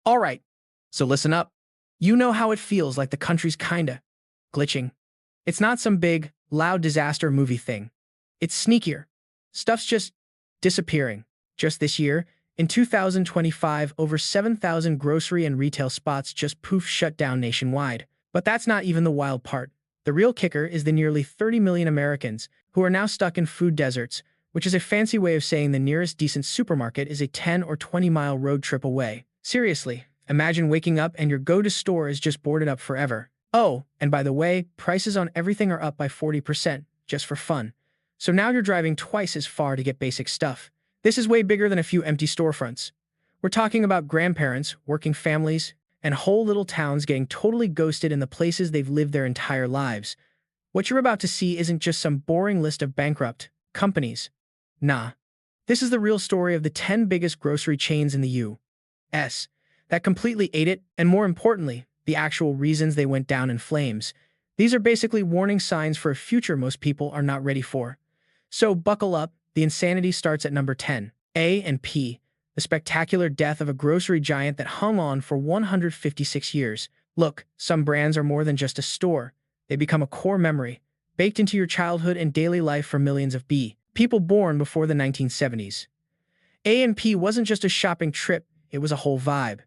All right, so listen up. You know how it feels like the country's kinda glitching. It's not some big, loud disaster movie thing. It's sneakier. Stuff's just disappearing. Just this year, in 2025, over 7,000 grocery and retail spots just poof shut down nationwide. But that's not even the wild part. The real kicker is the nearly 30 million Americans who are now stuck in food deserts, which is a fancy way of saying the nearest decent supermarket is a 10 or 20-mile road trip away. Seriously, imagine waking up and your go-to store is just boarded up forever. Oh, and by the way, prices on everything are up by 40%, just for fun. So now you're driving twice as far to get basic stuff. This is way bigger than a few empty storefronts. We're talking about grandparents, working families, and whole little towns getting totally ghosted in the places they've lived their entire lives. What you're about to see isn't just some boring list of bankrupt companies. Nah. This is the real story of the 10 biggest grocery chains in the U.S. that completely ate it, and more importantly, the actual reasons they went down in flames. These are basically warning signs for a future most people are not ready for. So buckle up, the insanity starts at number 10. A&P, the spectacular death of a grocery giant that hung on for 156 years. Look, some brands are more than just a store. They become a core memory, baked into your childhood and daily life for millions of people born before the 1970s. A&P wasn't just a shopping trip, it was a whole vibe.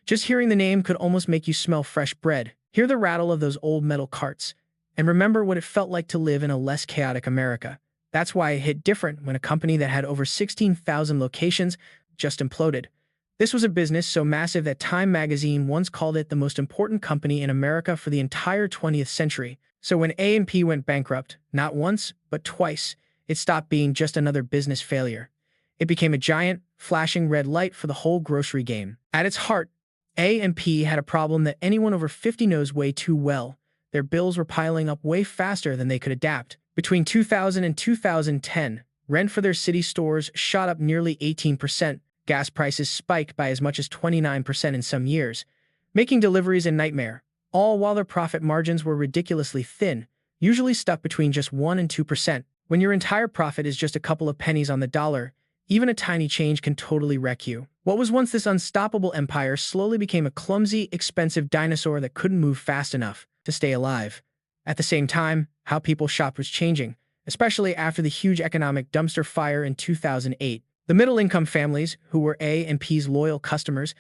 Just hearing the name could almost make you smell fresh bread, hear the rattle of those old metal carts, and remember what it felt like to live in a less chaotic America. That's why it hit different when a company that had over 16,000 locations just imploded. This was a business so massive that Time magazine once called it the most important company in America for the entire 20th century. So when A&P went bankrupt, not once, but twice, it stopped being just another business failure. It became a giant, flashing red light for the whole grocery game. At its heart, A&P had a problem that anyone over 50 knows way too well. Their bills were piling up way faster than they could adapt. Between 2000 and 2010, rent for their city stores shot up nearly 18%. Gas prices spiked by as much as 29% in some years, making deliveries a nightmare, all while their profit margins were ridiculously thin, usually stuck between just 1% and 2%. When your entire profit is just a couple of pennies on the dollar, even a tiny change can totally wreck you. What was once this unstoppable empire slowly became a clumsy, expensive dinosaur that couldn't move fast enough to stay alive. At the same time, how people shopped was changing, especially after the huge economic dumpster fire in 2008. The middle-income families, who were A&P's loyal customers,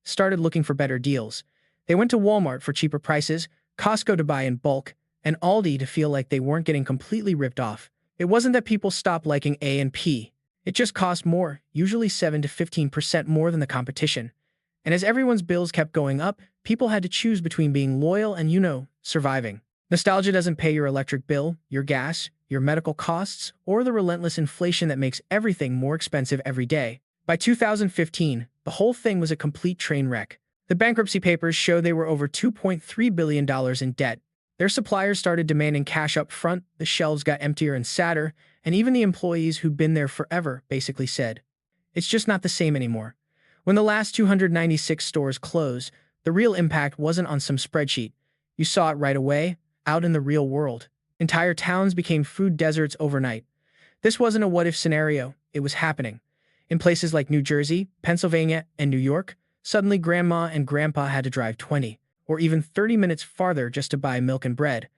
started looking for better deals. They went to Walmart for cheaper prices, Costco to buy in bulk, and Aldi to feel like they weren't getting completely ripped off. It wasn't that people stopped liking A&P. It just cost more, usually 7 to 15% more than the competition. And as everyone's bills kept going up, people had to choose between being loyal and, surviving. Nostalgia doesn't pay your electric bill, your gas, your medical costs, or the relentless inflation that makes everything more expensive every day. By 2015, the whole thing was a complete train wreck. The bankruptcy papers show they were over $2.3 billion in debt. Their suppliers started demanding cash up front, the shelves got emptier and sadder, and even the employees who'd been there forever basically said, "It's just not the same anymore." When the last 296 stores closed, the real impact wasn't on some spreadsheet. You saw it right away, out in the real world. Entire towns became food deserts overnight. This wasn't a what-if scenario, it was happening. In places like New Jersey, Pennsylvania, and New York, suddenly grandma and grandpa had to drive 20 or even 30 minutes farther just to buy milk and bread.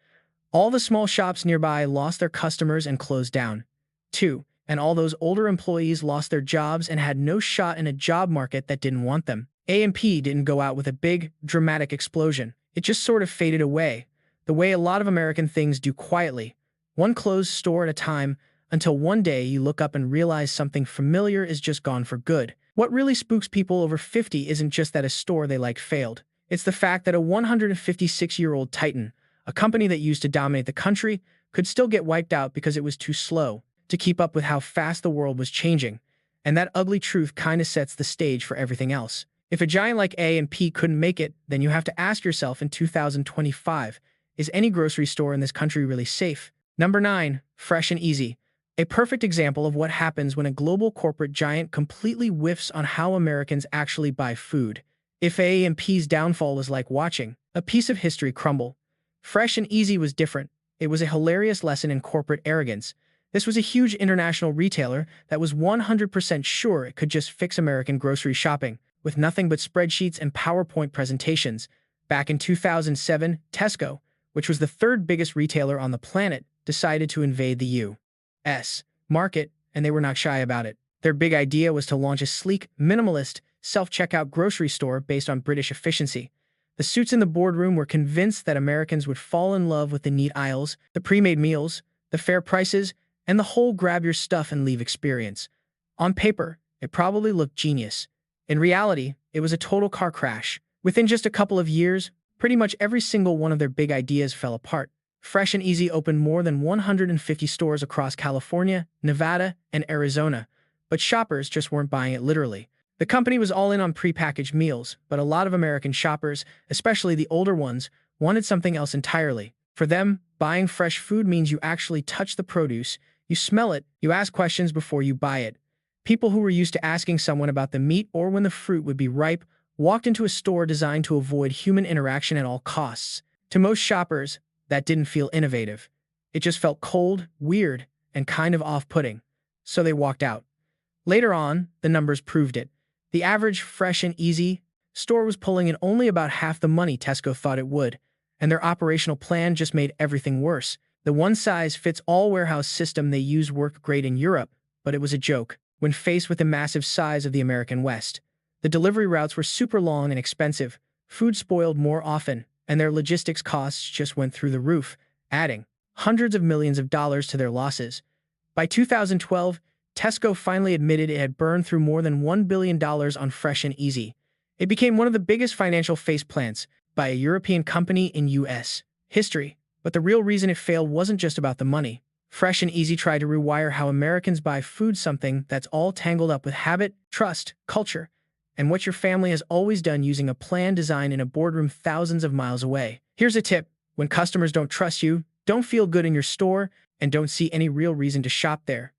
All the small shops nearby lost their customers and closed down, too, and all those older employees lost their jobs and had no shot in a job market that didn't want them. A&P didn't go out with a big, dramatic explosion. It just sort of faded away, the way a lot of American things do quietly, one closed store at a time, until one day you look up and realize something familiar is just gone for good. What really spooks people over 50 isn't just that a store they like failed. It's the fact that a 156-year-old titan, a company that used to dominate the country, could still get wiped out because it was too slow to keep up with how fast the world was changing. And that ugly truth kinda sets the stage for everything else. If a giant like A&P couldn't make it, then you have to ask yourself in 2025, is any grocery store in this country really safe? Number 9. Fresh and Easy. A perfect example of what happens when a global corporate giant completely whiffs on how Americans actually buy food. If A&P's downfall was like watching a piece of history crumble, Fresh and Easy was different. It was a hilarious lesson in corporate arrogance. This was a huge international retailer that was 100% sure it could just fix American grocery shopping. with nothing but spreadsheets and PowerPoint presentations. Back in 2007, Tesco, which was the third biggest retailer on the planet, decided to invade the U.S. market, and they were not shy about it. Their big idea was to launch a sleek, minimalist, self-checkout grocery store based on British efficiency. The suits in the boardroom were convinced that Americans would fall in love with the neat aisles, the pre-made meals, the fair prices, and the whole grab-your-stuff-and-leave experience. On paper, it probably looked genius. In reality, it was a total car crash. Within just a couple of years, pretty much every single one of their big ideas fell apart. Fresh and Easy opened more than 150 stores across California, Nevada, and Arizona, but shoppers just weren't buying it literally. The company was all in on prepackaged meals, but a lot of American shoppers, especially the older ones, wanted something else entirely. For them, buying fresh food means you actually touch the produce, you smell it, you ask questions before you buy it. People who were used to asking someone about the meat or when the fruit would be ripe walked into a store designed to avoid human interaction at all costs. To most shoppers, that didn't feel innovative. It just felt cold, weird, and kind of off-putting. So they walked out. Later on, the numbers proved it. The average Fresh and Easy store was pulling in only about half the money Tesco thought it would, and their operational plan just made everything worse. The one-size-fits-all warehouse system they used worked great in Europe, but it was a joke when faced with the massive size of the American West. The delivery routes were super long and expensive, food spoiled more often, and their logistics costs just went through the roof, adding hundreds of millions of dollars to their losses. By 2012, Tesco finally admitted it had burned through more than $1 billion on Fresh and Easy. It became one of the biggest financial faceplants by a European company in U.S. history. But the real reason it failed wasn't just about the money. Fresh and Easy tried to rewire how Americans buy food, something that's all tangled up with habit, trust, culture, and what your family has always done using a plan designed in a boardroom thousands of miles away. Here's a tip. When customers don't trust you, don't feel good in your store, and don't see any real reason to shop there,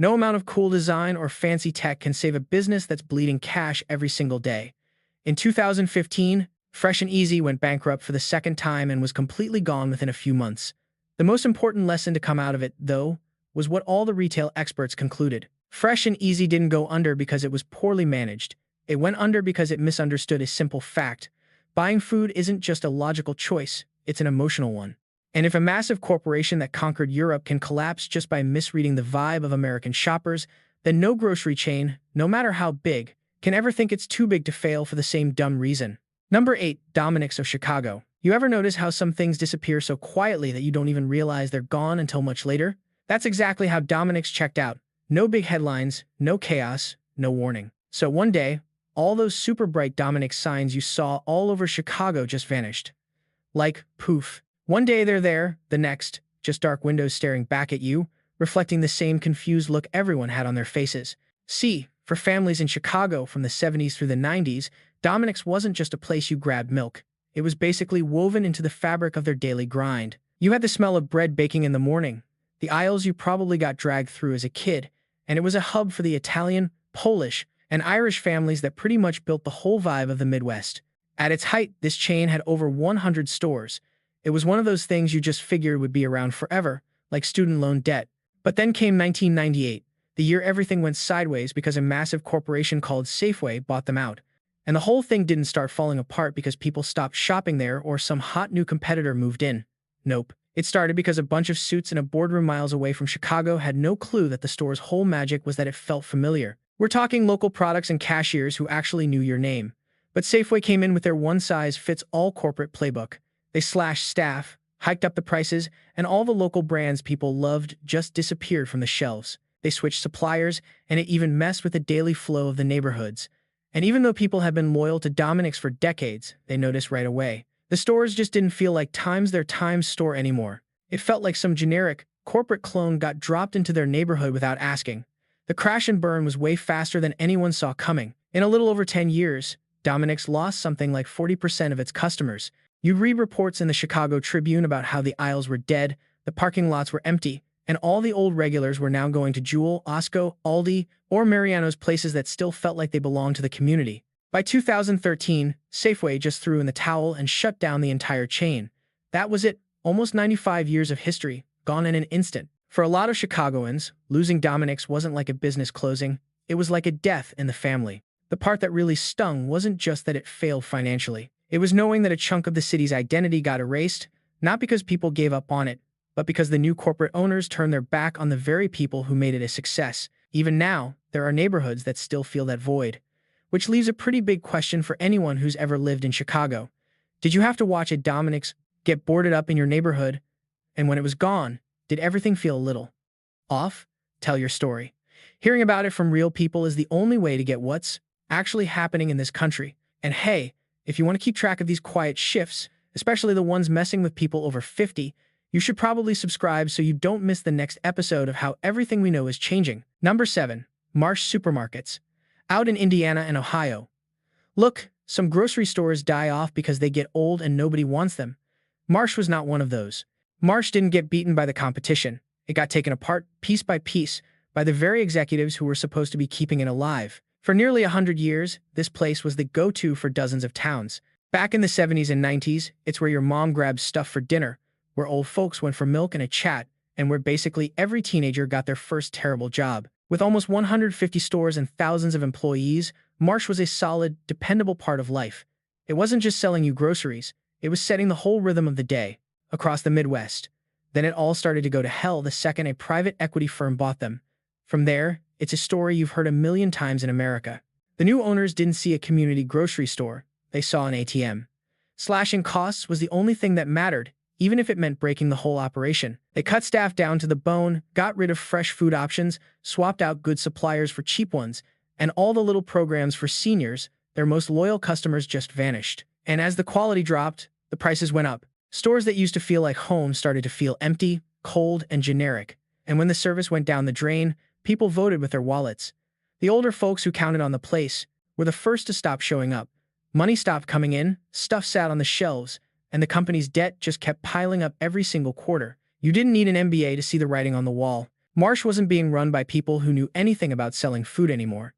no amount of cool design or fancy tech can save a business that's bleeding cash every single day. In 2015, Fresh and Easy went bankrupt for the second time and was completely gone within a few months. The most important lesson to come out of it, though, was what all the retail experts concluded. Fresh and Easy didn't go under because it was poorly managed. It went under because it misunderstood a simple fact. Buying food isn't just a logical choice, it's an emotional one. And if a massive corporation that conquered Europe can collapse just by misreading the vibe of American shoppers, then no grocery chain, no matter how big, can ever think it's too big to fail for the same dumb reason. Number 8. Dominick's of Chicago. You ever notice how some things disappear so quietly that you don't even realize they're gone until much later? That's exactly how Dominick's checked out. No big headlines, no chaos, no warning. So one day, all those super bright Dominick's signs you saw all over Chicago just vanished. Like, poof. One day they're there, the next, just dark windows staring back at you, reflecting the same confused look everyone had on their faces. See, for families in Chicago from the 70s through the 90s, Dominick's wasn't just a place you grabbed milk. It was basically woven into the fabric of their daily grind. You had the smell of bread baking in the morning, the aisles you probably got dragged through as a kid, and it was a hub for the Italian, Polish, and Irish families that pretty much built the whole vibe of the Midwest. At its height, this chain had over 100 stores. It was one of those things you just figured would be around forever, like student loan debt. But then came 1998, the year everything went sideways because a massive corporation called Safeway bought them out. And the whole thing didn't start falling apart because people stopped shopping there or some hot new competitor moved in. Nope. It started because a bunch of suits in a boardroom miles away from Chicago had no clue that the store's whole magic was that it felt familiar. We're talking local products and cashiers who actually knew your name. But Safeway came in with their one-size-fits-all corporate playbook. They slashed staff, hiked up the prices, and all the local brands people loved just disappeared from the shelves. They switched suppliers, and it even messed with the daily flow of the neighborhoods. And even though people had been loyal to Dominick's for decades, they noticed right away. The stores just didn't feel like their Times store anymore. It felt like some generic, corporate clone got dropped into their neighborhood without asking. The crash and burn was way faster than anyone saw coming. In a little over 10 years, Dominick's lost something like 40% of its customers. You'd read reports in the Chicago Tribune about how the aisles were dead, the parking lots were empty, and all the old regulars were now going to Jewel, Osco, Aldi, or Mariano's, places that still felt like they belonged to the community. By 2013, Safeway just threw in the towel and shut down the entire chain. That was it. Almost 95 years of history, gone in an instant. For a lot of Chicagoans, losing Dominick's wasn't like a business closing. It was like a death in the family. The part that really stung wasn't just that it failed financially. It was knowing that a chunk of the city's identity got erased, not because people gave up on it, but because the new corporate owners turned their back on the very people who made it a success. Even now, there are neighborhoods that still feel that void, which leaves a pretty big question for anyone who's ever lived in Chicago. Did you have to watch a Dominick's get boarded up in your neighborhood? And when it was gone, did everything feel a little off? Tell your story. Hearing about it from real people is the only way to get what's actually happening in this country. And hey, if you want to keep track of these quiet shifts, especially the ones messing with people over 50, you should probably subscribe so you don't miss the next episode of how everything we know is changing. Number 7. Marsh Supermarkets. Out in Indiana and Ohio. Look, some grocery stores die off because they get old and nobody wants them. Marsh was not one of those. Marsh didn't get beaten by the competition. It got taken apart, piece by piece, by the very executives who were supposed to be keeping it alive. For nearly 100 years, this place was the go-to for dozens of towns. Back in the 70s and 90s, it's where your mom grabbed stuff for dinner, where old folks went for milk and a chat, and where basically every teenager got their first terrible job. With almost 150 stores and thousands of employees, Marsh was a solid, dependable part of life. It wasn't just selling you groceries, it was setting the whole rhythm of the day, across the Midwest. Then it all started to go to hell the second a private equity firm bought them. From there, it's a story you've heard a million times in America. The new owners didn't see a community grocery store, they saw an ATM. Slashing costs was the only thing that mattered, even if it meant breaking the whole operation. They cut staff down to the bone, got rid of fresh food options, swapped out good suppliers for cheap ones, and all the little programs for seniors, their most loyal customers just vanished. And as the quality dropped, the prices went up. Stores that used to feel like home started to feel empty, cold, and generic. And when the service went down the drain, people voted with their wallets. The older folks who counted on the place were the first to stop showing up. Money stopped coming in, stuff sat on the shelves, and the company's debt just kept piling up every single quarter. You didn't need an MBA to see the writing on the wall. Marsh wasn't being run by people who knew anything about selling food anymore.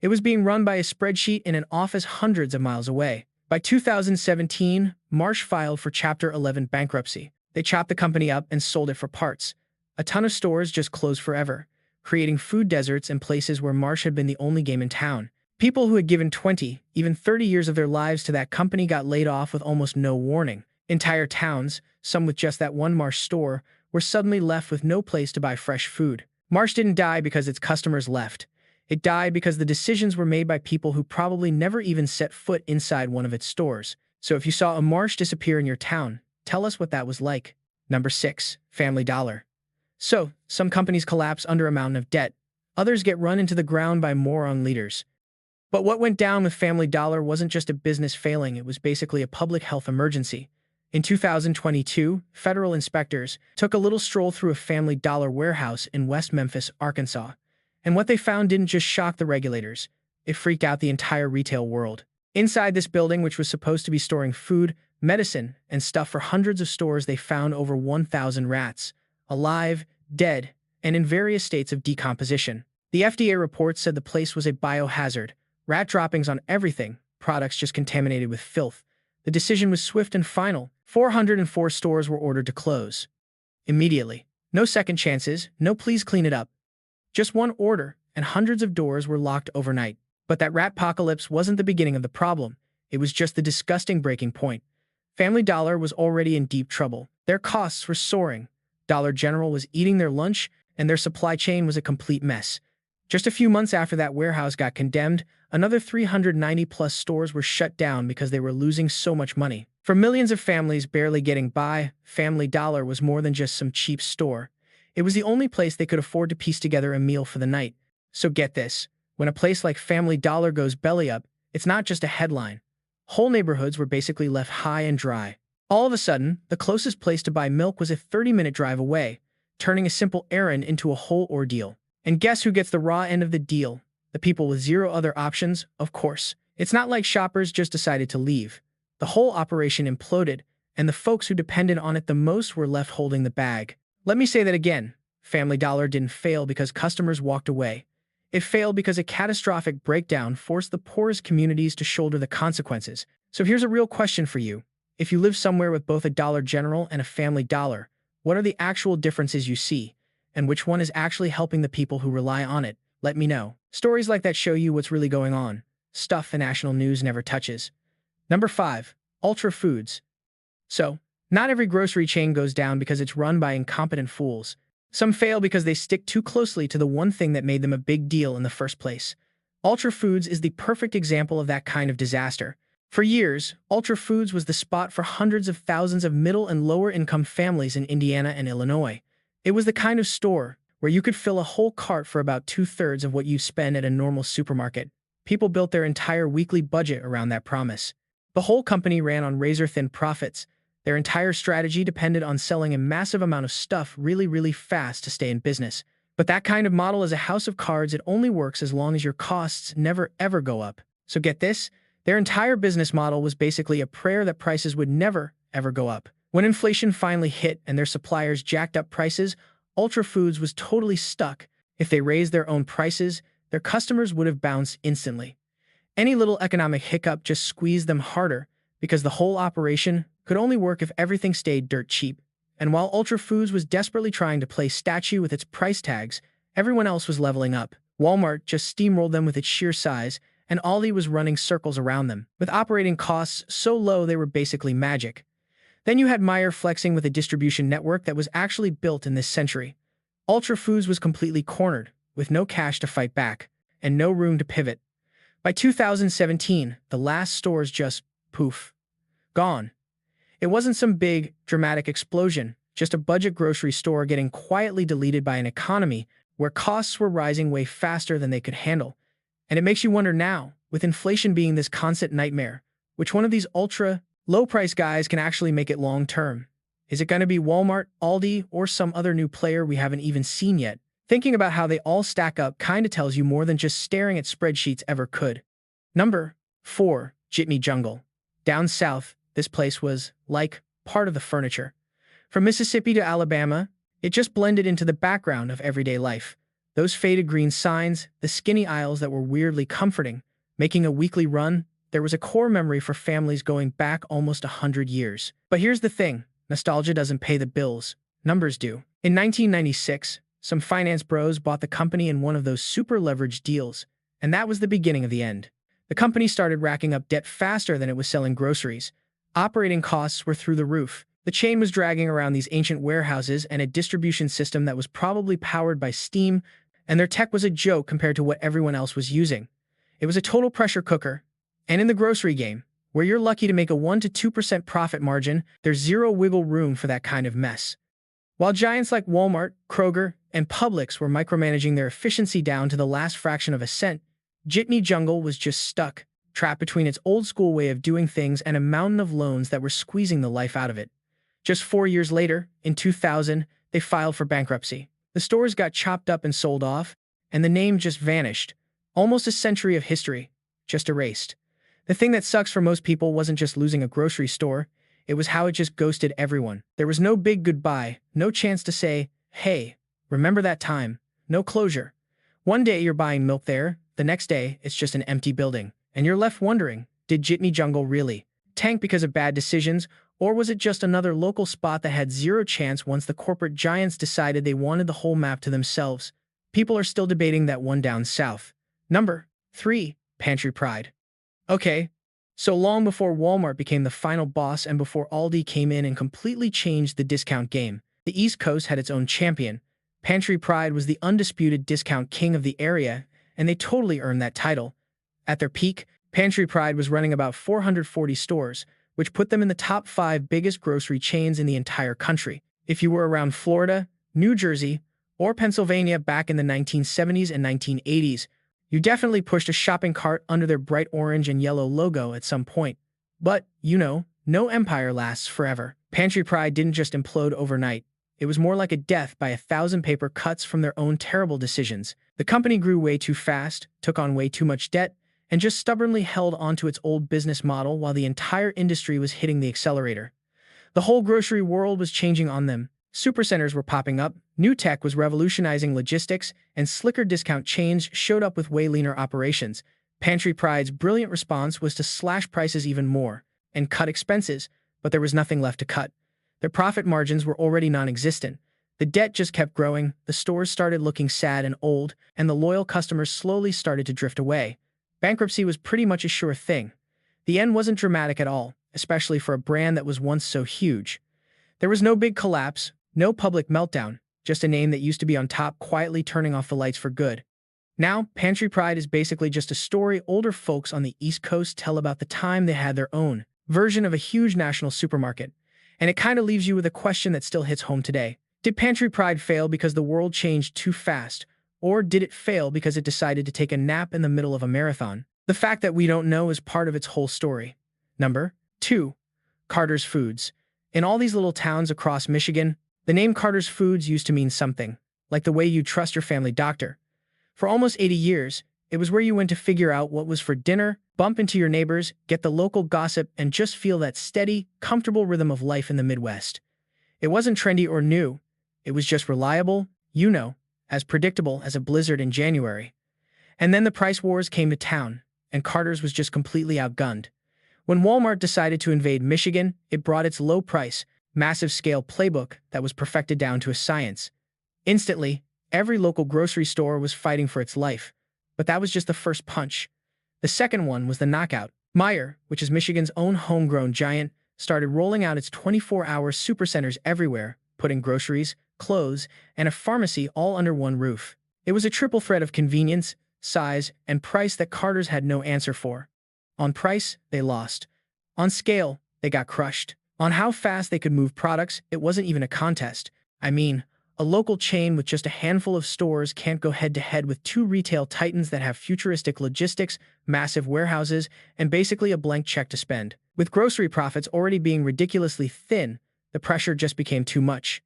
It was being run by a spreadsheet in an office hundreds of miles away. By 2017, Marsh filed for Chapter 11 bankruptcy. They chopped the company up and sold it for parts. A ton of stores just closed forever, creating food deserts in places where Marsh had been the only game in town. People who had given 20, even 30 years of their lives to that company got laid off with almost no warning. Entire towns, some with just that one Marsh store, were suddenly left with no place to buy fresh food. Marsh didn't die because its customers left. It died because the decisions were made by people who probably never even set foot inside one of its stores. So if you saw a Marsh disappear in your town, tell us what that was like. Number 6. Family Dollar. So, some companies collapse under a mountain of debt. Others get run into the ground by moron leaders. But what went down with Family Dollar wasn't just a business failing, it was basically a public health emergency. In 2022, federal inspectors took a little stroll through a Family Dollar warehouse in West Memphis, Arkansas. And what they found didn't just shock the regulators, it freaked out the entire retail world. Inside this building, which was supposed to be storing food, medicine, and stuff for hundreds of stores, they found over 1,000 rats, alive, dead, and in various states of decomposition. The FDA report said the place was a biohazard. Rat droppings on everything, products just contaminated with filth. The decision was swift and final. 404 stores were ordered to close. Immediately. No second chances, no please clean it up. Just one order, and hundreds of doors were locked overnight. But that rat-pocalypse wasn't the beginning of the problem. It was just the disgusting breaking point. Family Dollar was already in deep trouble. Their costs were soaring. Dollar General was eating their lunch, and their supply chain was a complete mess. Just a few months after that warehouse got condemned, another 390-plus stores were shut down because they were losing so much money. For millions of families barely getting by, Family Dollar was more than just some cheap store. It was the only place they could afford to piece together a meal for the night. So get this, when a place like Family Dollar goes belly up, it's not just a headline. Whole neighborhoods were basically left high and dry. All of a sudden, the closest place to buy milk was a 30-minute drive away, turning a simple errand into a whole ordeal. And guess who gets the raw end of the deal? The people with zero other options, of course. It's not like shoppers just decided to leave. The whole operation imploded, and the folks who depended on it the most were left holding the bag. Let me say that again. Family Dollar didn't fail because customers walked away. It failed because a catastrophic breakdown forced the poorest communities to shoulder the consequences. So here's a real question for you. If you live somewhere with both a Dollar General and a Family Dollar, what are the actual differences you see? And which one is actually helping the people who rely on it? Let me know. Stories like that show you what's really going on. stuff the national news never touches. Number 5. Ultra Foods. So, not every grocery chain goes down because it's run by incompetent fools. Some fail because they stick too closely to the one thing that made them a big deal in the first place. Ultra Foods is the perfect example of that kind of disaster. For years, Ultra Foods was the spot for hundreds of thousands of middle and lower income families in Indiana and Illinois. It was the kind of store where you could fill a whole cart for about two-thirds of what you spend at a normal supermarket. People built their entire weekly budget around that promise. The whole company ran on razor-thin profits. Their entire strategy depended on selling a massive amount of stuff really, really fast to stay in business. But that kind of model is a house of cards. It only works as long as your costs never, ever go up. So get this, their entire business model was basically a prayer that prices would never, ever go up. When inflation finally hit and their suppliers jacked up prices, Ultra Foods was totally stuck. If they raised their own prices, their customers would have bounced instantly. Any little economic hiccup just squeezed them harder because the whole operation could only work if everything stayed dirt cheap. And while Ultra Foods was desperately trying to play statue with its price tags, everyone else was leveling up. Walmart just steamrolled them with its sheer size, and Aldi was running circles around them, with operating costs so low they were basically magic. Then you had Meijer flexing with a distribution network that was actually built in this century. Ultra Foods was completely cornered, with no cash to fight back, and no room to pivot. By 2017, the last stores just, poof, gone. It wasn't some big, dramatic explosion, just a budget grocery store getting quietly deleted by an economy where costs were rising way faster than they could handle. And it makes you wonder now, with inflation being this constant nightmare, which one of these ultra low-price guys can actually make it long-term? Is it going to be Walmart, Aldi, or some other new player we haven't even seen yet? Thinking about how they all stack up kinda tells you more than just staring at spreadsheets ever could. Number 4. Jitney Jungle. Down south, this place was, like, part of the furniture. From Mississippi to Alabama, it just blended into the background of everyday life. Those faded green signs, the skinny aisles that were weirdly comforting, making a weekly run, there was a core memory for families going back almost 100 years. But here's the thing, nostalgia doesn't pay the bills, numbers do. In 1996, some finance bros bought the company in one of those super leveraged deals, and that was the beginning of the end. The company started racking up debt faster than it was selling groceries. Operating costs were through the roof. The chain was dragging around these ancient warehouses and a distribution system that was probably powered by steam, and their tech was a joke compared to what everyone else was using. It was a total pressure cooker. And in the grocery game, where you're lucky to make a 1 to 2% profit margin, there's zero wiggle room for that kind of mess. While giants like Walmart, Kroger, and Publix were micromanaging their efficiency down to the last fraction of a cent, Jitney Jungle was just stuck, trapped between its old-school way of doing things and a mountain of loans that were squeezing the life out of it. Just 4 years later, in 2000, they filed for bankruptcy. The stores got chopped up and sold off, and the name just vanished. Almost a century of history, just erased. The thing that sucks for most people wasn't just losing a grocery store, it was how it just ghosted everyone. There was no big goodbye, no chance to say, hey, remember that time? No closure. One day you're buying milk there, the next day it's just an empty building, and you're left wondering, did Jitney Jungle really tank because of bad decisions, or was it just another local spot that had zero chance once the corporate giants decided they wanted the whole map to themselves? People are still debating that one down south. Number 3. Pantry Pride. Okay, so long before Walmart became the final boss and before Aldi came in and completely changed the discount game, the East Coast had its own champion. Pantry Pride was the undisputed discount king of the area, and they totally earned that title. At their peak, Pantry Pride was running about 440 stores, which put them in the top 5 biggest grocery chains in the entire country. If you were around Florida, New Jersey, or Pennsylvania back in the 1970s and 1980s, you definitely pushed a shopping cart under their bright orange and yellow logo at some point. But, no empire lasts forever. Pantry Pride didn't just implode overnight. It was more like a death by 1,000 paper cuts from their own terrible decisions. The company grew way too fast, took on way too much debt, and just stubbornly held onto its old business model while the entire industry was hitting the accelerator. The whole grocery world was changing on them. Supercenters were popping up, new tech was revolutionizing logistics, and slicker discount chains showed up with way leaner operations. Pantry Pride's brilliant response was to slash prices even more and cut expenses, but there was nothing left to cut. Their profit margins were already non-existent. The debt just kept growing, the stores started looking sad and old, and the loyal customers slowly started to drift away. Bankruptcy was pretty much a sure thing. The end wasn't dramatic at all, especially for a brand that was once so huge. There was no big collapse, no public meltdown, just a name that used to be on top quietly turning off the lights for good. Now, Pantry Pride is basically just a story older folks on the East Coast tell about the time they had their own version of a huge national supermarket. And it kind of leaves you with a question that still hits home today. Did Pantry Pride fail because the world changed too fast? Or did it fail because it decided to take a nap in the middle of a marathon? The fact that we don't know is part of its whole story. Number 2. Carter's Foods. In all these little towns across Michigan, the name Carter's Foods used to mean something, like the way you trust your family doctor. For almost 80 years, it was where you went to figure out what was for dinner, bump into your neighbors, get the local gossip, and just feel that steady, comfortable rhythm of life in the Midwest. It wasn't trendy or new. It was just reliable, as predictable as a blizzard in January. And then the price wars came to town, and Carter's was just completely outgunned. When Walmart decided to invade Michigan, it brought its low-price, massive-scale playbook that was perfected down to a science. Instantly, every local grocery store was fighting for its life. But that was just the first punch. The second one was the knockout. Meijer, which is Michigan's own homegrown giant, started rolling out its 24-hour supercenters everywhere, putting groceries, clothes, and a pharmacy all under one roof. It was a triple threat of convenience, size, and price that Carter's had no answer for. On price, they lost. On scale, they got crushed. On how fast they could move products, it wasn't even a contest. I mean, a local chain with just a handful of stores can't go head-to-head with two retail titans that have futuristic logistics, massive warehouses, and basically a blank check to spend. With grocery profits already being ridiculously thin, the pressure just became too much.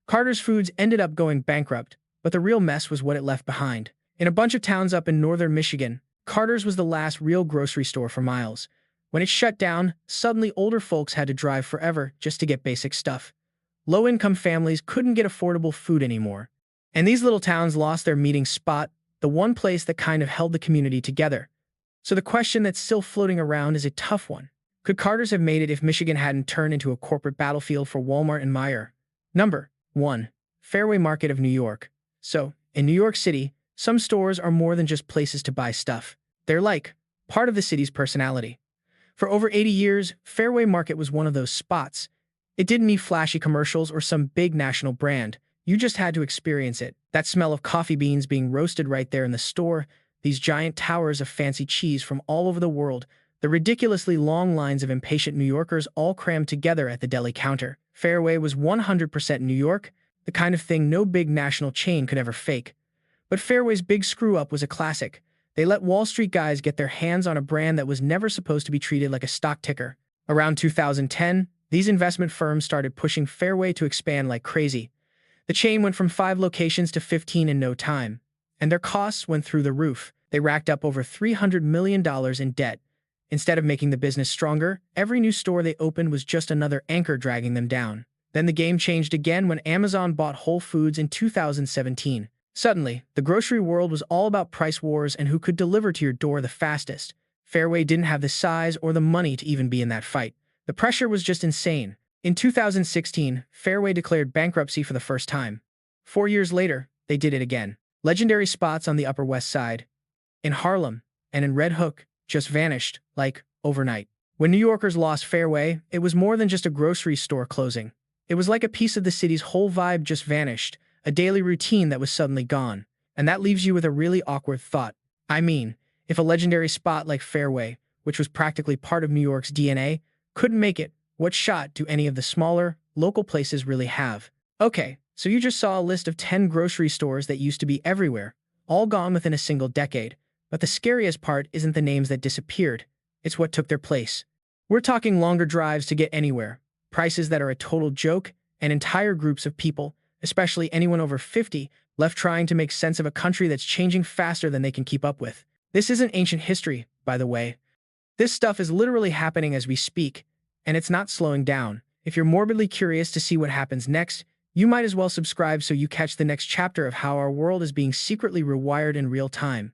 Carter's Foods ended up going bankrupt, but the real mess was what it left behind. In a bunch of towns up in northern Michigan, Carter's was the last real grocery store for miles. When it shut down, suddenly older folks had to drive forever just to get basic stuff. Low-income families couldn't get affordable food anymore. And these little towns lost their meeting spot, the one place that kind of held the community together. So the question that's still floating around is a tough one. Could Carter's have made it if Michigan hadn't turned into a corporate battlefield for Walmart and Meijer? Number 1. Fairway Market of New York. So, in New York City, some stores are more than just places to buy stuff. They're like part of the city's personality. For over 80 years, Fairway Market was one of those spots. It didn't need flashy commercials or some big national brand. You just had to experience it. That smell of coffee beans being roasted right there in the store, these giant towers of fancy cheese from all over the world, the ridiculously long lines of impatient New Yorkers all crammed together at the deli counter. Fairway was 100% New York, the kind of thing no big national chain could ever fake. But Fairway's big screw-up was a classic. They let Wall Street guys get their hands on a brand that was never supposed to be treated like a stock ticker. Around 2010, these investment firms started pushing Fairway to expand like crazy. The chain went from 5 locations to 15 in no time, and their costs went through the roof. They racked up over $300 million in debt. Instead of making the business stronger, every new store they opened was just another anchor dragging them down. Then the game changed again when Amazon bought Whole Foods in 2017. Suddenly, the grocery world was all about price wars and who could deliver to your door the fastest. Fairway didn't have the size or the money to even be in that fight. The pressure was just insane. In 2016, Fairway declared bankruptcy for the first time. 4 years later, they did it again. Legendary spots on the Upper West Side, in Harlem, and in Red Hook just vanished, like, overnight. When New Yorkers lost Fairway, it was more than just a grocery store closing. It was like a piece of the city's whole vibe just vanished, a daily routine that was suddenly gone. And that leaves you with a really awkward thought. I mean, if a legendary spot like Fairway, which was practically part of New York's DNA, couldn't make it, what shot do any of the smaller, local places really have? Okay, so you just saw a list of 10 grocery stores that used to be everywhere, all gone within a single decade. But the scariest part isn't the names that disappeared, it's what took their place. We're talking longer drives to get anywhere, prices that are a total joke, and entire groups of people, especially anyone over 50, left trying to make sense of a country that's changing faster than they can keep up with. This isn't ancient history, by the way. This stuff is literally happening as we speak, and it's not slowing down. If you're morbidly curious to see what happens next, you might as well subscribe so you catch the next chapter of how our world is being secretly rewired in real time.